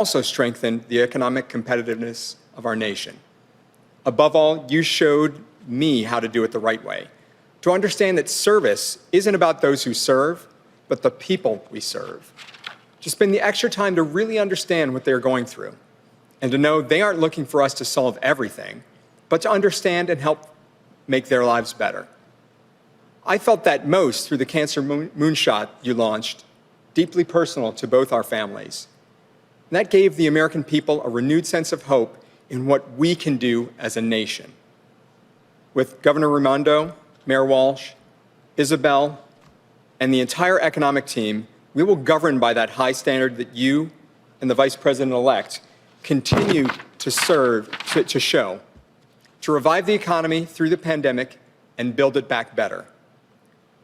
also strengthened the economic competitiveness of our nation. Above all, you showed me how to do it the right way, to understand that service isn't about those who serve, but the people we serve. To spend the extra time to really understand what they're going through, and to know they aren't looking for us to solve everything, but to understand and help make their lives better. I felt that most through the Cancer Moonshot you launched, deeply personal to both our families. And that gave the American people a renewed sense of hope in what we can do as a nation. With Governor Raimondo, Mayor Walsh, Isabel, and the entire economic team, we will govern by that high standard that you and the Vice President-elect continue to show, to revive the economy through the pandemic and build it back better,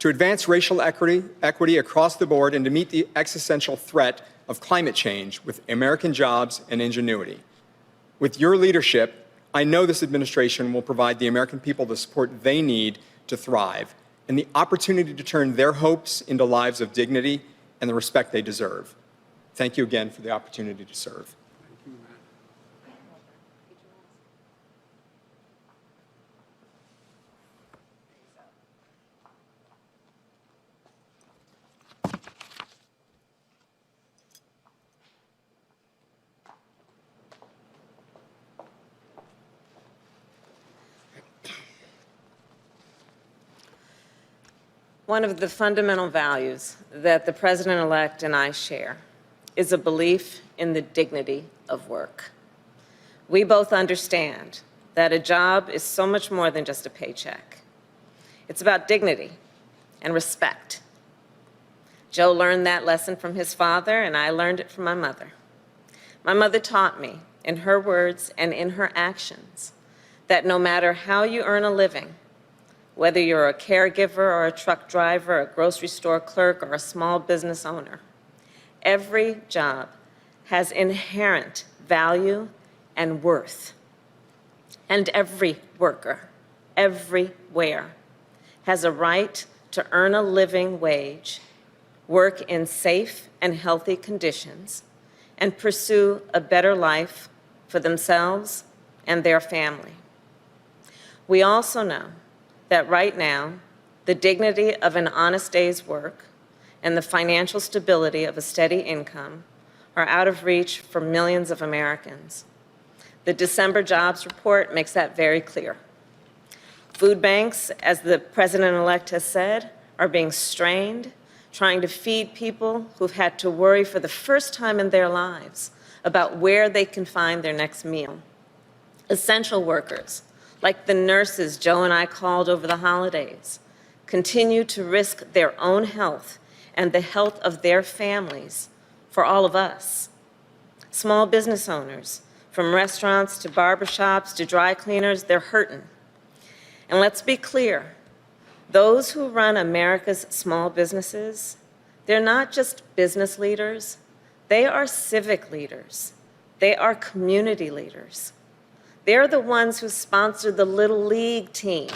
to advance racial equity across the board and to meet the existential threat of climate change with American jobs and ingenuity. With your leadership, I know this administration will provide the American people the support they need to thrive and the opportunity to turn their hopes into lives of dignity and the respect they deserve. Thank you again for the opportunity to serve. One of the fundamental values that the President-elect and I share is a belief in the dignity of work. We both understand that a job is so much more than just a paycheck. It's about dignity and respect. Joe learned that lesson from his father, and I learned it from my mother. My mother taught me, in her words and in her actions, that no matter how you earn a living, whether you're a caregiver or a truck driver, a grocery store clerk, or a small business owner, every job has inherent value and worth. And every worker, everywhere, has a right to earn a living wage, work in safe and healthy conditions, and pursue a better life for themselves and their family. We also know that right now, the dignity of an honest day's work and the financial stability of a steady income are out of reach for millions of Americans. The December jobs report makes that very clear. Food banks, as the President-elect has said, are being strained, trying to feed people who've had to worry for the first time in their lives about where they can find their next meal. Essential workers, like the nurses Joe and I called over the holidays, continue to risk their own health and the health of their families for all of us. Small business owners, from restaurants to barbershops to dry cleaners, they're hurting. And let's be clear, those who run America's small businesses, they're not just business leaders, they are civic leaders. They are community leaders. They're the ones who sponsor the Little League team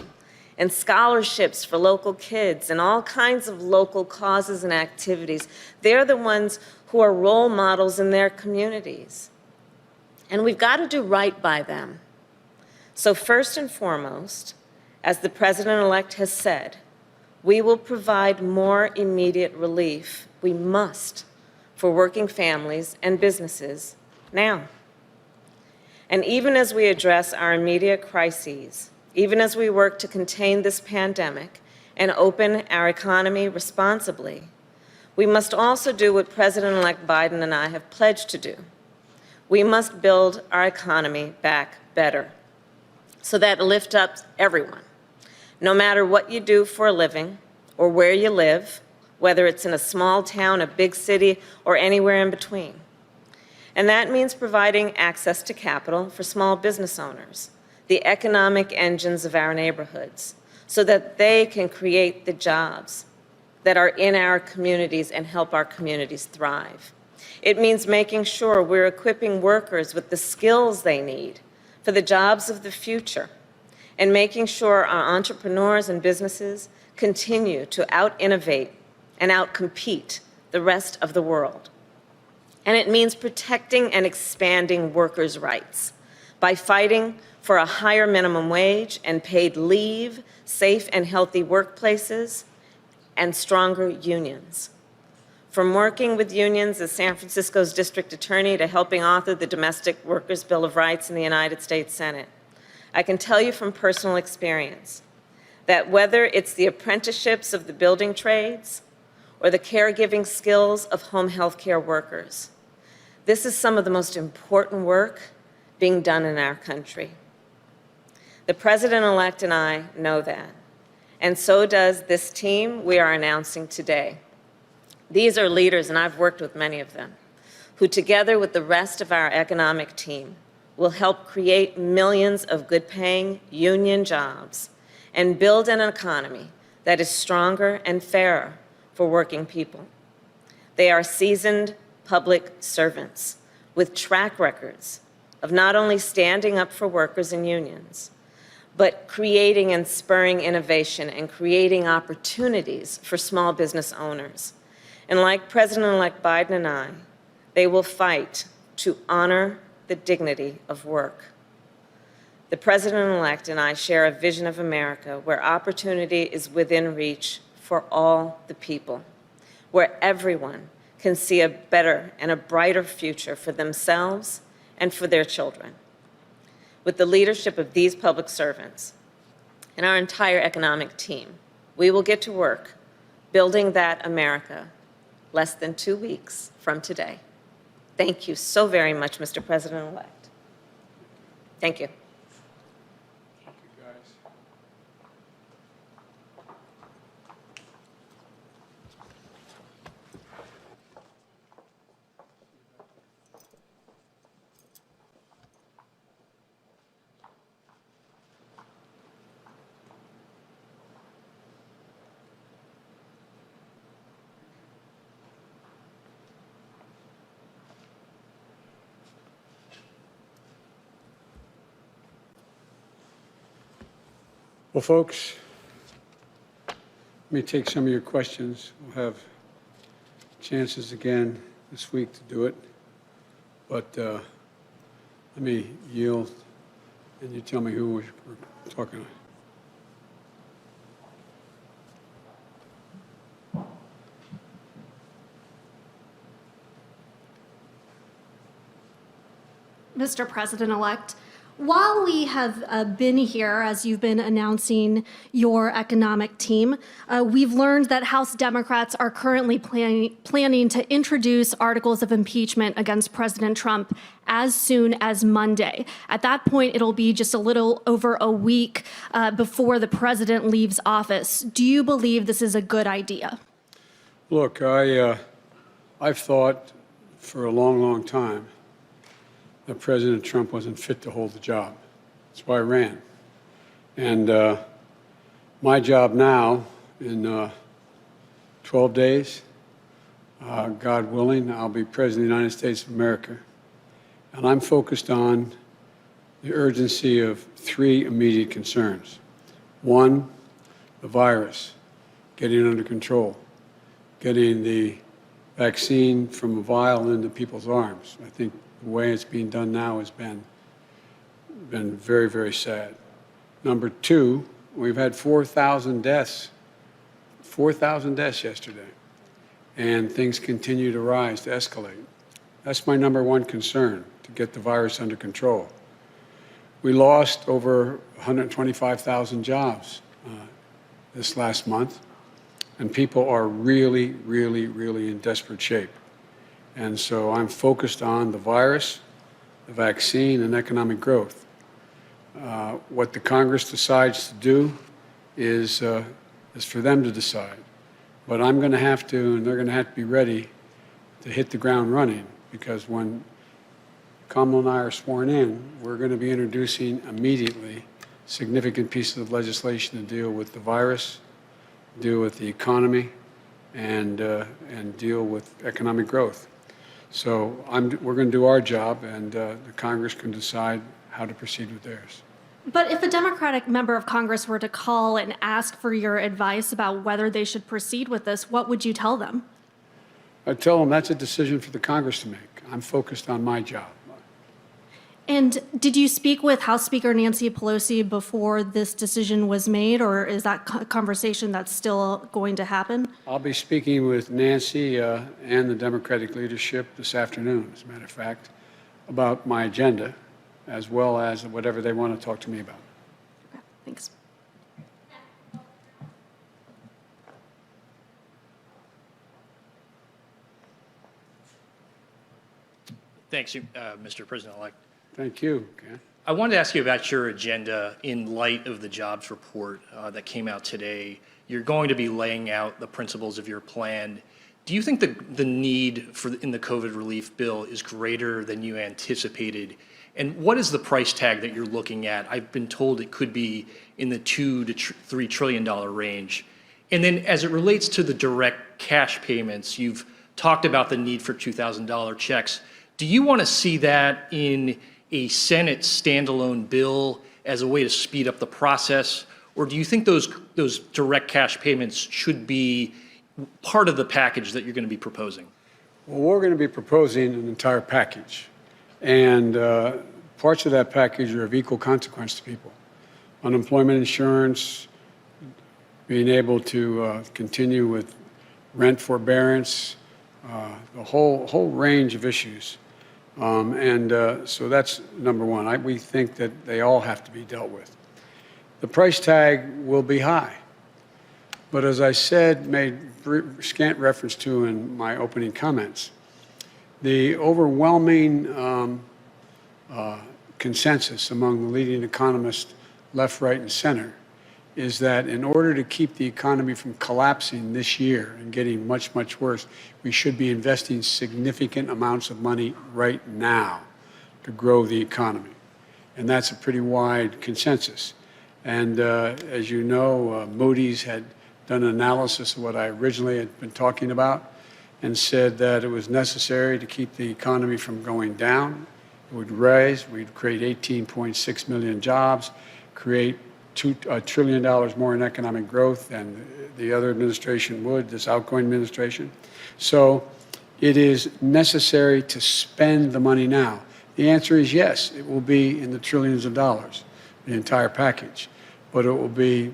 and scholarships for local kids and all kinds of local causes and activities. They're the ones who are role models in their communities. And we've got to do right by them. So first and foremost, as the President-elect has said, we will provide more immediate relief. We must, for working families and businesses now. And even as we address our immediate crises, even as we work to contain this pandemic and open our economy responsibly, we must also do what President-elect Biden and I have pledged to do. We must build our economy back better so that it lifts up everyone, no matter what you do for a living or where you live, whether it's in a small town, a big city, or anywhere in between. And that means providing access to capital for small business owners, the economic engines of our neighborhoods, so that they can create the jobs that are in our communities and help our communities thrive. It means making sure we're equipping workers with the skills they need for the jobs of the future, and making sure our entrepreneurs and businesses continue to out-innovate and out-compete the rest of the world. And it means protecting and expanding workers' rights by fighting for a higher minimum wage and paid leave, safe and healthy workplaces, and stronger unions. From working with unions as San Francisco's district attorney to helping author the Domestic Workers' Bill of Rights in the United States Senate, I can tell you from personal experience that whether it's the apprenticeships of the building trades or the caregiving skills of home health care workers, this is some of the most important work being done in our country. The President-elect and I know that, and so does this team we are announcing today. These are leaders, and I've worked with many of them, who together with the rest of our economic team will help create millions of good-paying union jobs and build an economy that is stronger and fairer for working people. They are seasoned public servants with track records of not only standing up for workers and unions, but creating and spurring innovation and creating opportunities for small business owners. And like President-elect Biden and I, they will fight to honor the dignity of work. The President-elect and I share a vision of America where opportunity is within reach for all the people, where everyone can see a better and a brighter future for themselves and for their children. With the leadership of these public servants and our entire economic team, we will get to work building that America less than 2 weeks from today. Thank you so very much, Mr. President-elect. Thank you. Thank you, guys. Well, folks, let me take some of your questions. We'll have chances again this week to do it, but let me yield, and you tell me who we're talking to. Mr. President-elect, while we have been here, as you've been announcing your economic team, we've learned that House Democrats are currently planning to introduce articles of impeachment against President Trump as soon as Monday. At that point, it'll be just a little over a week before the president leaves office. Do you believe this is a good idea? Look, I've thought for a long, long time that President Trump wasn't fit to hold the job. That's why I ran. And my job now, in 12 days, God willing, I'll be President of the United States of America. And I'm focused on the urgency of 3 immediate concerns. 1, the virus, getting it under control, getting the vaccine from a vial into people's arms. I think the way it's being done now has been very, very sad. Number 2, we've had 4,000 deaths. 4,000 deaths yesterday. And things continue to rise, to escalate. That's my number 1 concern, to get the virus under control. We lost over 125,000 jobs this last month, and people are really, really, really in desperate shape. And so I'm focused on the virus, the vaccine, and economic growth. What the Congress decides to do is for them to decide. But I'm going to have to, and they're going to have to be ready to hit the ground running, because when Kamala and I are sworn in, we're going to be introducing immediately significant pieces of legislation to deal with the virus, deal with the economy, and deal with economic growth. So we're going to do our job, and the Congress can decide how to proceed with theirs. But if a Democratic member of Congress were to call and ask for your advice about whether they should proceed with this, what would you tell them? I'd tell them that's a decision for the Congress to make. I'm focused on my job. And did you speak with House Speaker Nancy Pelosi before this decision was made, or is that conversation that's still going to happen? I'll be speaking with Nancy and the Democratic leadership this afternoon, as a matter of fact, about my agenda, as well as whatever they want to talk to me about. Okay, thanks. Thanks, Mr. President-elect. Thank you, Ken. I wanted to ask you about your agenda in light of the jobs report that came out today. You're going to be laying out the principles of your plan. Do you think the need in the COVID relief bill is greater than you anticipated? And what is the price tag that you're looking at? I've been told it could be in the $2 to $3 trillion range. And then as it relates to the direct cash payments, you've talked about the need for $2,000 checks. Do you want to see that in a Senate standalone bill as a way to speed up the process? Or do you think those direct cash payments should be part of the package that you're going to be proposing? Well, we're going to be proposing an entire package. And parts of that package are of equal consequence to people. Unemployment insurance, being able to continue with rent forbearance, the whole range of issues. So that's number one. We think that they all have to be dealt with. The price tag will be high. But as I said, made scant reference to in my opening comments, the overwhelming consensus among the leading economists, left, right, and center, is that in order to keep the economy from collapsing this year and getting much, much worse, we should be investing significant amounts of money right now to grow the economy. And that's a pretty wide consensus. And as you know, Moody's had done an analysis of what I originally had been talking about and said that it was necessary to keep the economy from going down. It would rise, we'd create 18.6 million jobs, create $2 trillion more in economic growth than the other administration would, this outgoing administration. So it is necessary to spend the money now. The answer is yes, it will be in the trillions of dollars, the entire package. But it will be,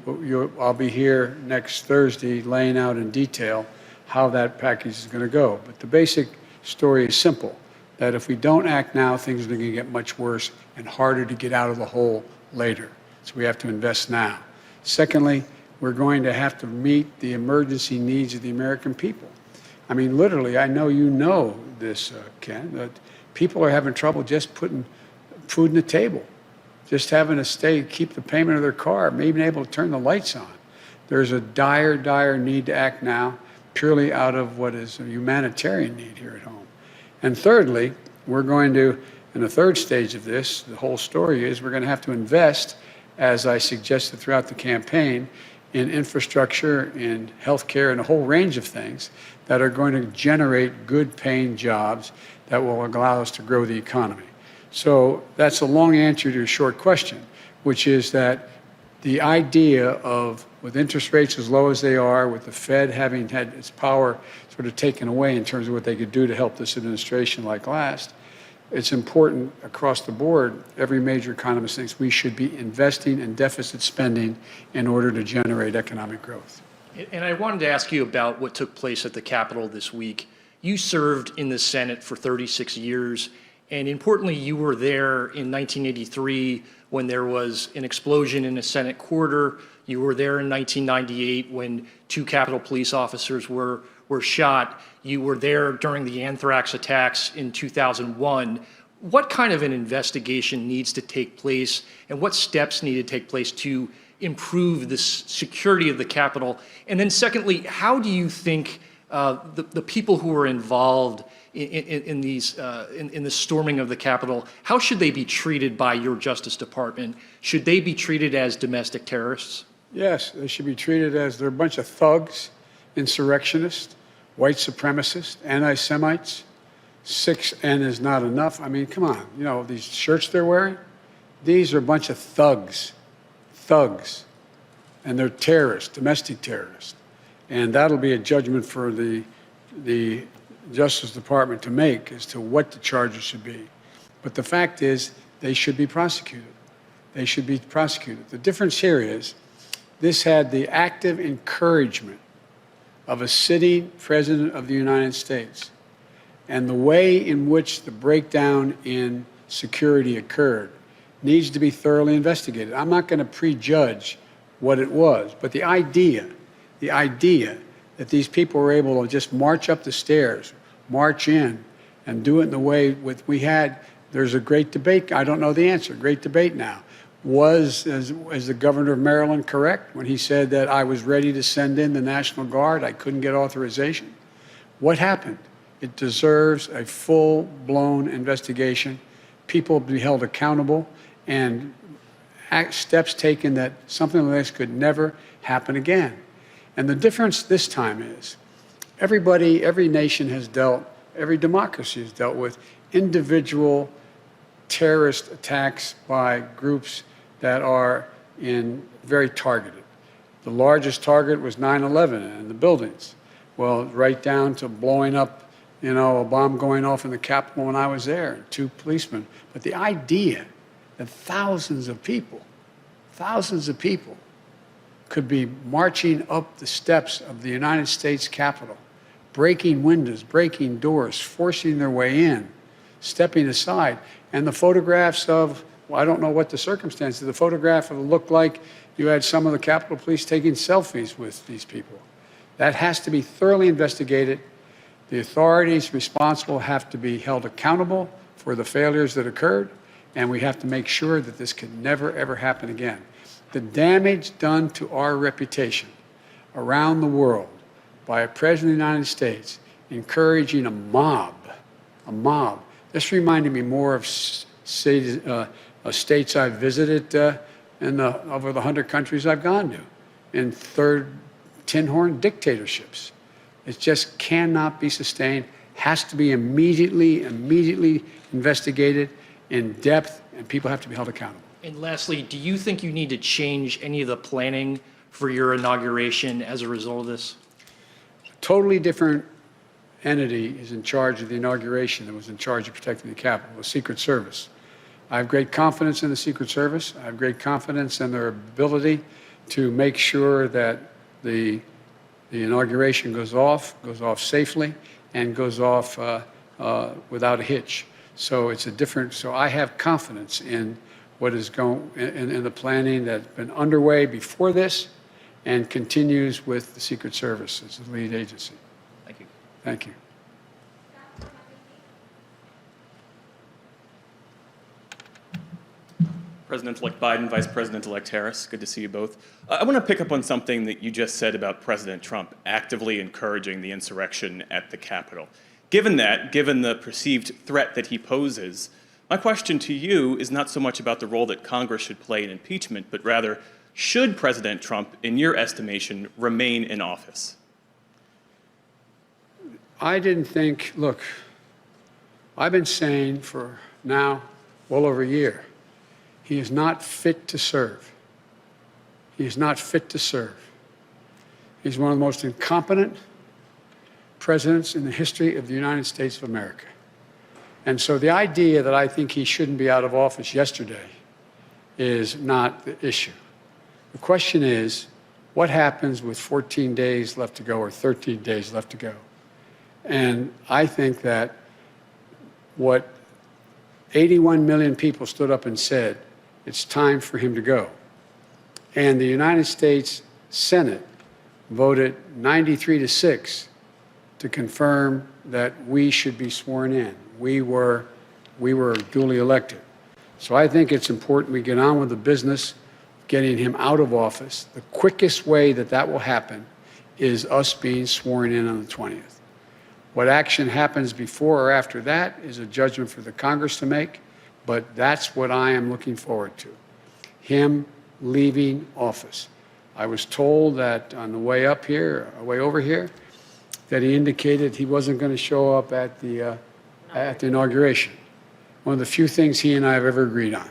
I'll be here next Thursday laying out in detail how that package is going to go. But the basic story is simple, that if we don't act now, things are going to get much worse and harder to get out of the hole later. So we have to invest now. Secondly, we're going to have to meet the emergency needs of the American people. I mean, literally, I know you know this, Ken, that people are having trouble just putting food on the table, just having to keep the payment of their car, maybe even able to turn the lights on. There's a dire, dire need to act now, purely out of what is a humanitarian need here at home. And thirdly, we're going to, in the third stage of this, the whole story is we're going to have to invest, as I suggested throughout the campaign, in infrastructure, in healthcare, and a whole range of things that are going to generate good-paying jobs that will allow us to grow the economy. So that's a long answer to a short question, which is that the idea of, with interest rates as low as they are, with the Fed having had its power sort of taken away in terms of what they could do to help this administration like last, it's important across the board. Every major economist thinks we should be investing in deficit spending in order to generate economic growth. And I wanted to ask you about what took place at the Capitol this week. You served in the Senate for 36 years, and importantly, you were there in 1983 when there was an explosion in a Senate corridor. You were there in 1998 when 2 Capitol police officers were shot. You were there during the anthrax attacks in 2001. What kind of an investigation needs to take place, and what steps need to take place to improve the security of the Capitol? And then secondly, how do you think the people who were involved in the storming of the Capitol, how should they be treated by your Justice Department? Should they be treated as domestic terrorists? Yes, they should be treated as they're a bunch of thugs, insurrectionists, white supremacists, anti-Semites. 6N is not enough. I mean, come on, you know, these shirts they're wearing, these are a bunch of thugs, and they're terrorists, domestic terrorists. And that'll be a judgment for the Justice Department to make as to what the charges should be. But the fact is, they should be prosecuted. They should be prosecuted. The difference here is this had the active encouragement of a sitting president of the United States. And the way in which the breakdown in security occurred needs to be thoroughly investigated. I'm not going to prejudge what it was, but the idea that these people were able to just march up the stairs, march in, and do it in the way we had, there's a great debate. I don't know the answer. Great debate now. Was, as the governor of Maryland, correct when he said that I was ready to send in the National Guard? I couldn't get authorization. What happened? It deserves a full-blown investigation. People be held accountable, and steps taken that something like this could never happen again. And the difference this time is every nation has dealt, every democracy has dealt with individual terrorist attacks by groups that are very targeted. The largest target was 9/11 and the buildings. Well, right down to blowing up, a bomb going off in the Capitol when I was there, and 2 policemen. But the idea that thousands of people could be marching up the steps of the United States Capitol, breaking windows, breaking doors, forcing their way in, stepping aside. And the photographs of, well, I don't know what the circumstances, the photograph of it looked like you had some of the Capitol Police taking selfies with these people. That has to be thoroughly investigated. The authorities responsible have to be held accountable for the failures that occurred, and we have to make sure that this can never, ever happen again. The damage done to our reputation around the world by a president of the United States encouraging a mob. This reminded me more of states I've visited over the 100 countries I've gone to, in third tin horn dictatorships. It just cannot be sustained, has to be immediately investigated in depth, and people have to be held accountable. And lastly, do you think you need to change any of the planning for your inauguration as a result of this? A totally different entity is in charge of the inauguration that was in charge of protecting the Capitol, the Secret Service. I have great confidence in the Secret Service. I have great confidence in their ability to make sure that the inauguration goes off safely, and goes off without a hitch. So so I have confidence in what is in the planning that's been underway before this and continues with the Secret Service as the lead agency. Thank you. Thank you. President-elect Biden, Vice President-elect Harris, good to see you both. I want to pick up on something that you just said about President Trump actively encouraging the insurrection at the Capitol. Given the perceived threat that he poses, my question to you is not so much about the role that Congress should play in impeachment, but rather, should President Trump, in your estimation, remain in office? I didn't think, look, I've been saying for now well over a year, he is not fit to serve. He is not fit to serve. He's one of the most incompetent presidents in the history of the United States of America. And so the idea that I think he shouldn't be out of office yesterday is not the issue. The question is, what happens with 14 days left to go or 13 days left to go? And I think that what 81 million people stood up and said, it's time for him to go. And the United States Senate voted 93-6 to confirm that we should be sworn in. We were duly elected. So I think it's important we get on with the business of getting him out of office. The quickest way that will happen is us being sworn in on the 20th. What action happens before or after that is a judgment for the Congress to make, but that's what I am looking forward to, him leaving office. I was told that on the way over here, that he indicated he wasn't going to show up at the inauguration. One of the few things he and I have ever agreed on.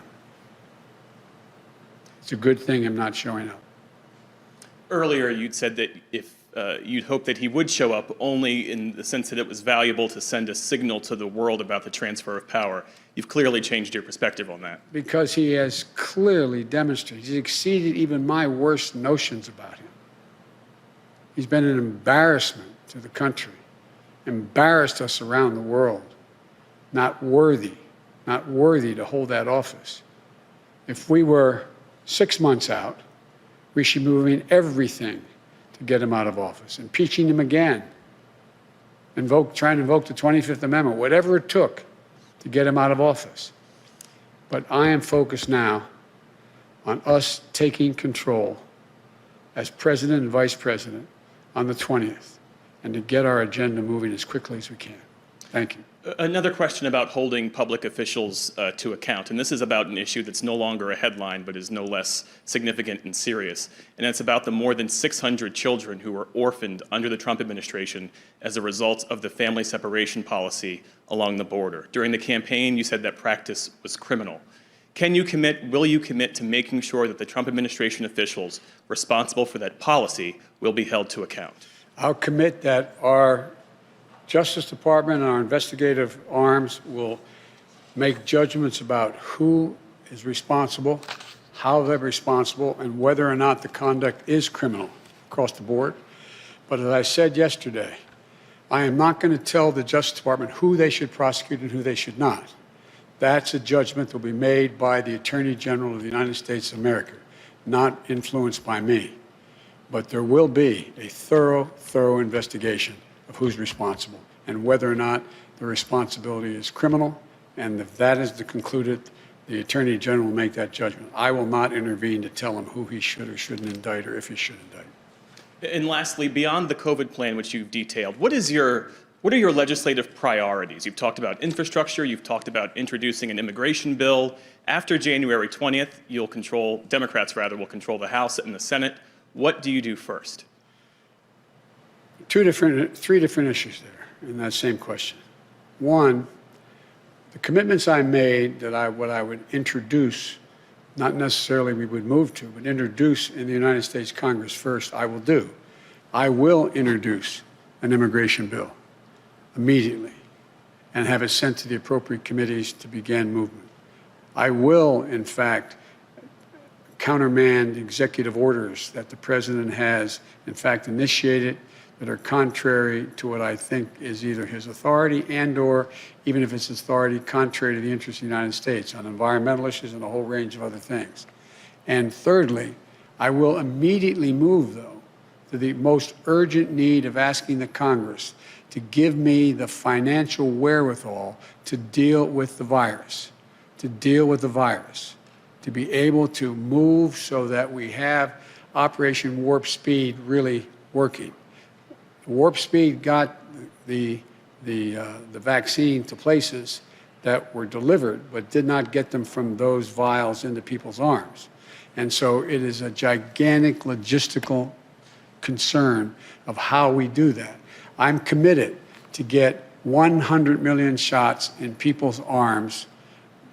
It's a good thing I'm not showing up. Earlier, you'd said that if you'd hope that he would show up only in the sense that it was valuable to send a signal to the world about the transfer of power. You've clearly changed your perspective on that. Because he has clearly demonstrated, he's exceeded even my worst notions about him. He's been an embarrassment to the country, embarrassed us around the world, not worthy to hold that office. If we were 6 months out, we should be moving everything to get him out of office, impeaching him again, trying to invoke the 25th Amendment, whatever it took to get him out of office. But I am focused now on us taking control as president and vice president on the 20th, and to get our agenda moving as quickly as we can. Thank you. Another question about holding public officials to account, and this is about an issue that's no longer a headline but is no less significant and serious, and it's about the more than 600 children who were orphaned under the Trump administration as a result of the family separation policy along the border. During the campaign, you said that practice was criminal. Will you commit to making sure that the Trump administration officials responsible for that policy will be held to account? I'll commit that our Justice Department and our investigative arms will make judgments about who is responsible, how they're responsible, and whether or not the conduct is criminal across the board. But as I said yesterday, I am not going to tell the Justice Department who they should prosecute and who they should not. That's a judgment that will be made by the Attorney General of the United States of America, not influenced by me. But there will be a thorough investigation of who's responsible and whether or not the responsibility is criminal. And if that is concluded, the Attorney General will make that judgment. I will not intervene to tell him who he should or shouldn't indict or if he should indict. And lastly, beyond the COVID plan, which you've detailed, what are your legislative priorities? You've talked about infrastructure. You've talked about introducing an immigration bill. After January 20th, Democrats will control the House and the Senate. What do you do first? Three different issues there in that same question. One, the commitments I made that what I would introduce, not necessarily we would move to, but introduce in the United States Congress first, I will do. I will introduce an immigration bill immediately and have it sent to the appropriate committees to begin movement. I will, in fact, countermand executive orders that the president has, in fact, initiated that are contrary to what I think is either his authority and/or, even if it's his authority, contrary to the interests of the United States on environmental issues and a whole range of other things. And thirdly, I will immediately move, though, to the most urgent need of asking the Congress to give me the financial wherewithal to deal with the virus, to be able to move so that we have Operation Warp Speed really working. Warp Speed got the vaccine to places that were delivered, but did not get them from those vials into people's arms. And so it is a gigantic logistical concern of how we do that. I'm committed to get 100 million shots in people's arms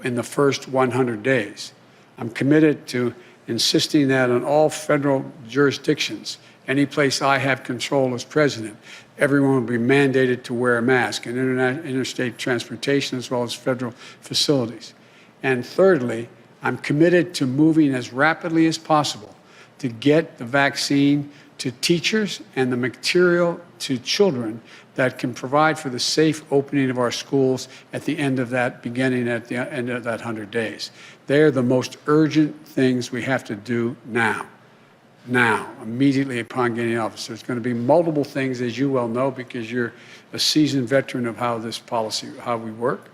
in the first 100 days. I'm committed to insisting that on all federal jurisdictions, any place I have control as president, everyone will be mandated to wear a mask in interstate transportation as well as federal facilities. And thirdly, I'm committed to moving as rapidly as possible to get the vaccine to teachers and the material to children that can provide for the safe opening of our schools at the end of that, beginning at the end of that 100 days. They're the most urgent things we have to do now, immediately upon getting office. There's going to be multiple things, as you well know, because you're a seasoned veteran of how this policy, how we work.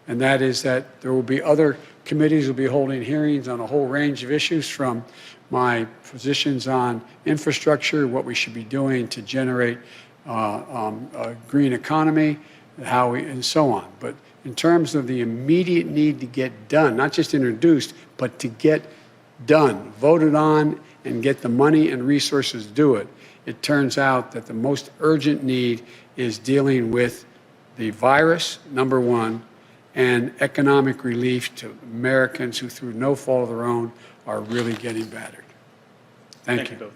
And that is that there will be other committees will be holding hearings on a whole range of issues, from my positions on infrastructure, what we should be doing to generate a green economy, and so on. But in terms of the immediate need to get done, not just introduced, but to get done, voted on, and get the money and resources to do it, it turns out that the most urgent need is dealing with the virus, number one, and economic relief to Americans who, through no fault of their own, are really getting battered. Thank you. Both.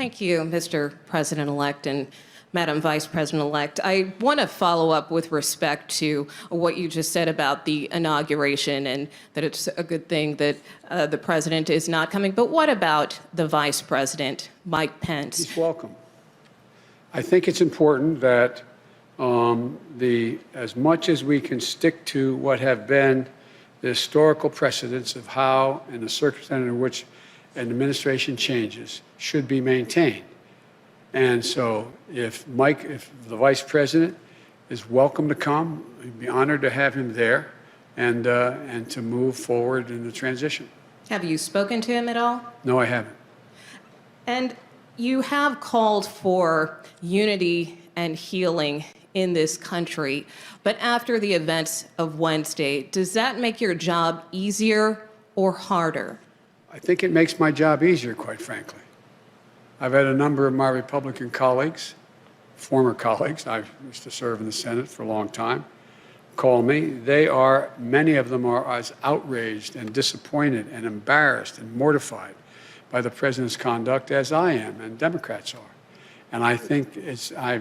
Thank you, Mr. President-elect and Madam Vice President-elect. I want to follow up with respect to what you just said about the inauguration and that it's a good thing that the president is not coming. But what about the Vice President, Mike Pence? He's welcome. I think it's important that as much as we can stick to what have been the historical precedents of how and the circumstances in which an administration changes should be maintained. And so if the Vice President is welcome to come, we'd be honored to have him there and to move forward in the transition. Have you spoken to him at all? No, I haven't. And you have called for unity and healing in this country. But after the events of Wednesday, does that make your job easier or harder? I think it makes my job easier, quite frankly. I've had a number of my Republican colleagues, former colleagues, I used to serve in the Senate for a long time, call me. Many of them are as outraged and disappointed and embarrassed and mortified by the president's conduct as I am and Democrats are. And I think I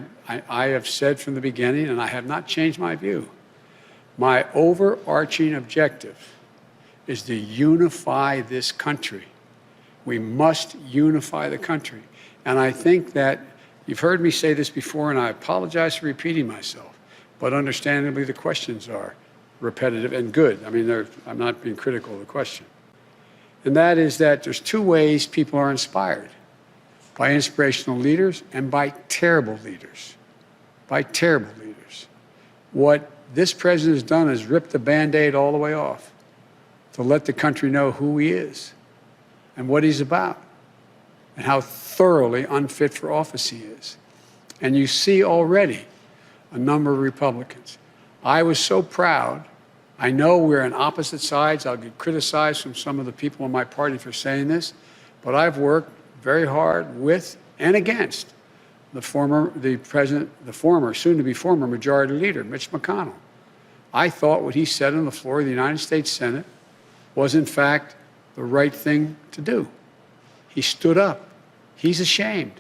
have said from the beginning, and I have not changed my view, my overarching objective is to unify this country. We must unify the country. And I think that you've heard me say this before, and I apologize for repeating myself, but understandably the questions are repetitive and good. I mean, I'm not being critical of the question. And that is that there's two ways people are inspired: by inspirational leaders and by terrible leaders. By terrible leaders. What this president has done is ripped the Band-Aid all the way off to let the country know who he is and what he's about and how thoroughly unfit for office he is. And you see already a number of Republicans. I was so proud. I know we're on opposite sides. I'll get criticized from some of the people in my party for saying this, but I've worked very hard with and against the former, soon-to-be former Majority Leader, Mitch McConnell. I thought what he said on the floor of the United States Senate was, in fact, the right thing to do. He stood up. He's ashamed.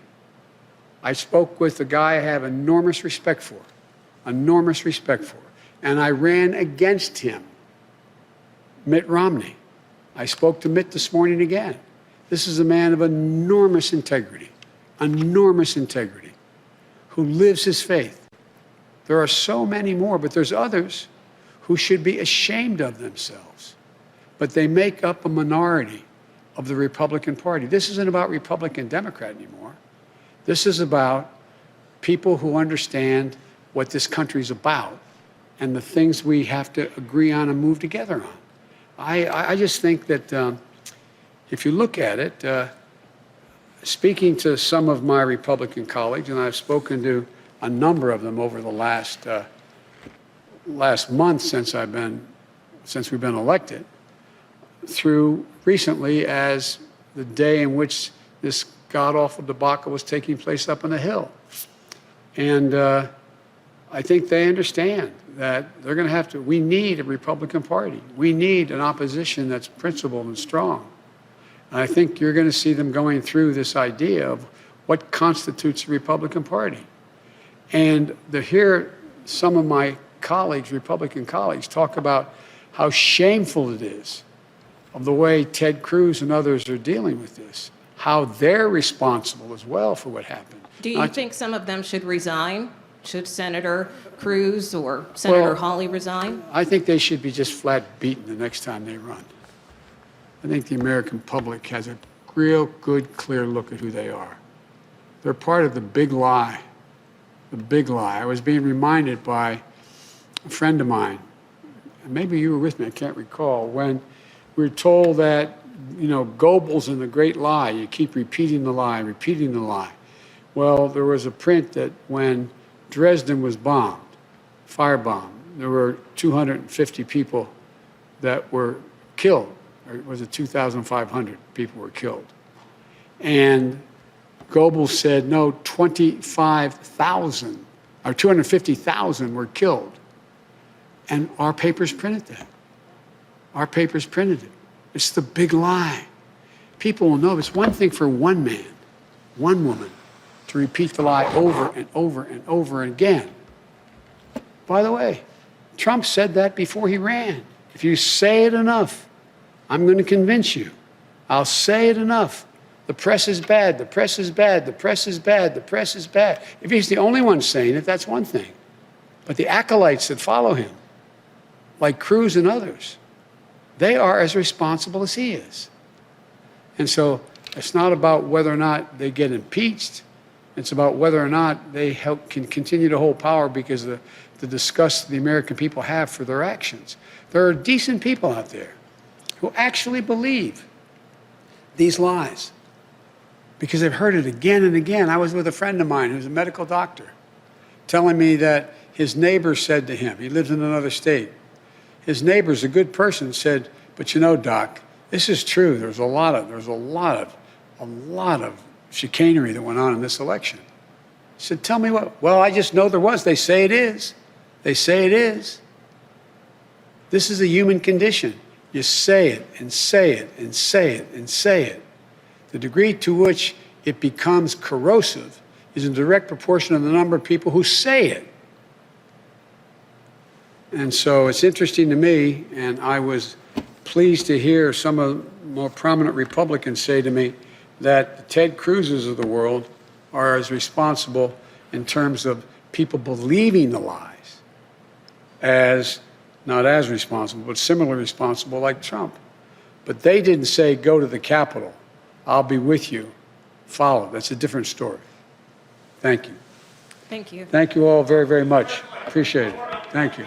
I spoke with a guy I have enormous respect for, and I ran against him, Mitt Romney. I spoke to Mitt this morning again. This is a man of enormous integrity, who lives his faith. There are so many more, but there's others who should be ashamed of themselves. But they make up a minority of the Republican Party. This isn't about Republican Democrat anymore. This is about people who understand what this country's about and the things we have to agree on and move together on. I just think that if you look at it, speaking to some of my Republican colleagues, and I've spoken to a number of them over the last month since we've been elected, through recently as the day in which this god-awful debacle was taking place up on the Hill. And I think they understand that they're going to have to, we need a Republican Party. We need an opposition that's principled and strong. And I think you're going to see them going through this idea of what constitutes a Republican Party. And to hear some of my colleagues, Republican colleagues, talk about how shameful it is of the way Ted Cruz and others are dealing with this, how they're responsible as well for what happened. Do you think some of them should resign? Should Senator Cruz or Senator Hawley resign? I think they should be just flat beaten the next time they run. I think the American public has a real good, clear look at who they are. They're part of the big lie. The big lie. I was being reminded by a friend of mine, and maybe you were with me, I can't recall, when we were told that, Goebbels in The Great Lie, you keep repeating the lie, repeating the lie. Well, there was a print that when Dresden was bombed, firebombed, there were 250 people that were killed. Or was it 2,500 people were killed? And Goebbels said, no, 25,000 or 250,000 were killed. And our papers printed that. Our papers printed it. It's the big lie. People will know it's one thing for one man one woman, to repeat the lie over and over and over again. By the way, Trump said that before he ran. If you say it enough, I'm going to convince you. I'll say it enough. The press is bad, the press is bad, the press is bad, the press is bad. If he's the only one saying it, that's one thing. But the acolytes that follow him, like Cruz and others, they are as responsible as he is. And so it's not about whether or not they get impeached. It's about whether or not they can continue to hold power because of the disgust the American people have for their actions. There are decent people out there who actually believe these lies because they've heard it again and again. I was with a friend of mine who's a medical doctor telling me that his neighbor said to him, he lives in another state, his neighbor's a good person, said, but you know, doc, this is true. There's a lot of chicanery that went on in this election. He said, tell me what? Well, I just know there was. They say it is. They say it is. This is a human condition. You say it and say it and say it and say it. The degree to which it becomes corrosive is in direct proportion to the number of people who say it. And so it's interesting to me, and I was pleased to hear some of the more prominent Republicans say to me that the Ted Cruzes of the world are as responsible in terms of people believing the lies as, not as responsible, but similarly responsible like Trump. But they didn't say, go to the Capitol, I'll be with you, follow. That's a different story. Thank you. Thank you. Thank you all very, very much. Appreciate it. Thank you.